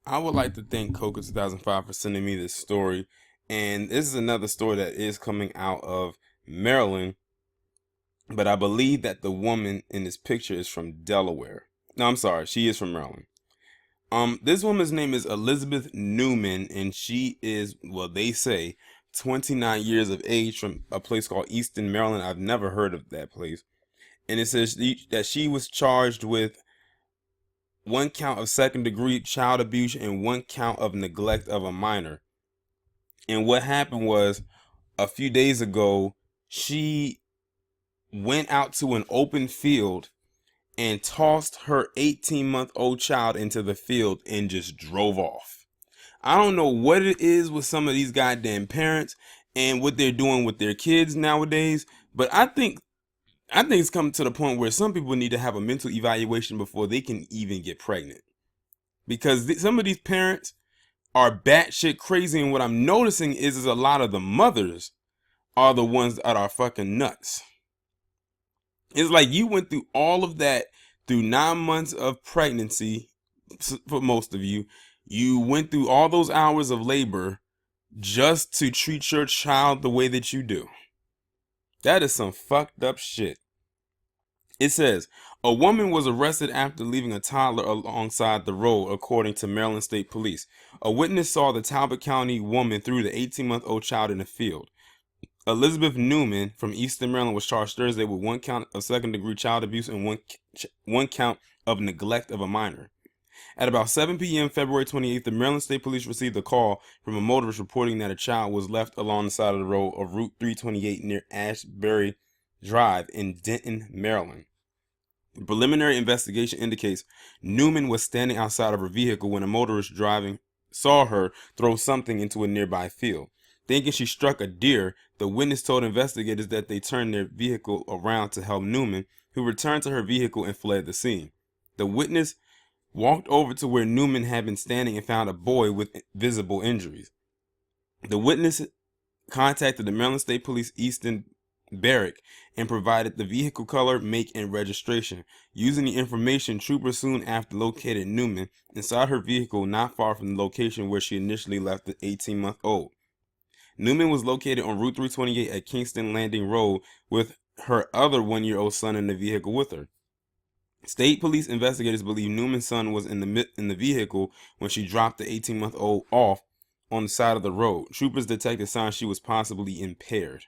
I would like to thank Coca 2005 for sending me this story. And this is another story that is coming out of Maryland, but I believe that the woman in this picture is from Delaware. No, I'm sorry, she is from Maryland. This woman's name is Elizabeth Newman, and she is, well, they say, 29 years of age from a place called Easton, Maryland. I've never heard of that place. And it says that she was charged with one count of second degree child abuse and one count of neglect of a minor. And what happened was a few days ago, she went out to an open field and tossed her 18-month-old child into the field and just drove off. I don't know what it is with some of these goddamn parents and what they're doing with their kids nowadays, but I think it's coming to the point where some people need to have a mental evaluation before they can even get pregnant. Because some of these parents are batshit crazy, and what I'm noticing is a lot of the mothers are the ones that are fucking nuts. It's like you went through all of that through 9 months of pregnancy, for most of you. You went through all those hours of labor just to treat your child the way that you do. That is some fucked up shit. It says, a woman was arrested after leaving a toddler alongside the road, according to Maryland State Police. A witness saw the Talbot County woman threw the 18-month-old child in a field. Elizabeth Newman from Easton, Maryland was charged Thursday with one count of second-degree child abuse and one count of neglect of a minor. At about 7 p.m. February 28th, the Maryland State Police received a call from a motorist reporting that a child was left along the side of the road of Route 328 near Ashbury Drive in Denton, Maryland. The preliminary investigation indicates Newman was standing outside of her vehicle when a motorist driving saw her throw something into a nearby field. Thinking she struck a deer, the witness told investigators that they turned their vehicle around to help Newman, who returned to her vehicle and fled the scene. The witness walked over to where Newman had been standing and found a boy with visible injuries. The witness contacted the Maryland State Police Easton Barrack and provided the vehicle color, make, and registration. Using the information, troopers soon after located Newman inside her vehicle not far from the location where she initially left the 18-month-old. Newman was located on Route 328 at Kingston Landing Road with her other one-year-old son in the vehicle with her. State police investigators believe Newman's son was in the vehicle when she dropped the 18-month-old off on the side of the road. Troopers detected signs she was possibly impaired.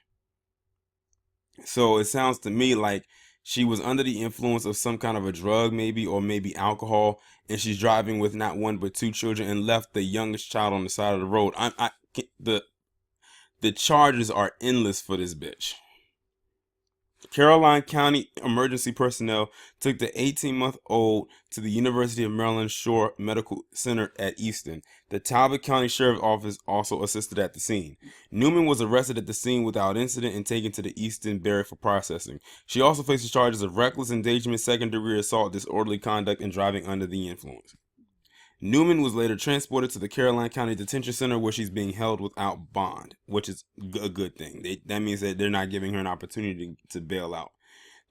So it sounds to me like she was under the influence of some kind of a drug, maybe, or maybe alcohol, and she's driving with not one but two children and left the youngest child on the side of the road. The charges are endless for this bitch. Caroline County emergency personnel took the 18-month-old to the University of Maryland Shore Medical Center at Easton. The Talbot County Sheriff's Office also assisted at the scene. Newman was arrested at the scene without incident and taken to the Easton Barrack for processing. She also faces charges of reckless endangerment, second-degree assault, disorderly conduct, and driving under the influence. Newman was later transported to the Caroline County Detention Center where she's being held without bond, which is a good thing. That means that they're not giving her an opportunity to bail out.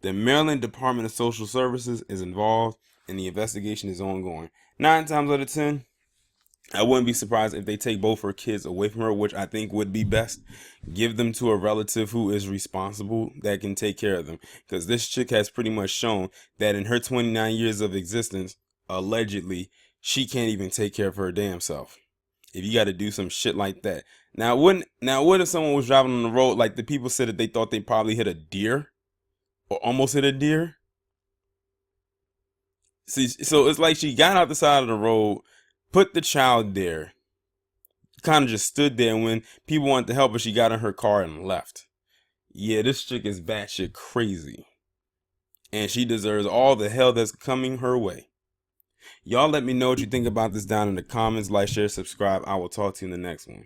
The Maryland Department of Social Services is involved and the investigation is ongoing. 9 times out of 10, I wouldn't be surprised if they take both her kids away from her, which I think would be best. Give them to a relative who is responsible that can take care of them. Because this chick has pretty much shown that in her 29 years of existence, allegedly, she can't even take care of her damn self. If you got to do some shit like that. Now, what if someone was driving on the road, like the people said that they thought they probably hit a deer or almost hit a deer? See, so it's like she got out the side of the road, put the child there, kind of just stood there, and when people wanted to help her, she got in her car and left. Yeah, this chick is batshit crazy. And she deserves all the hell that's coming her way. Y'all let me know what you think about this down in the comments. Like, share, subscribe. I will talk to you in the next one.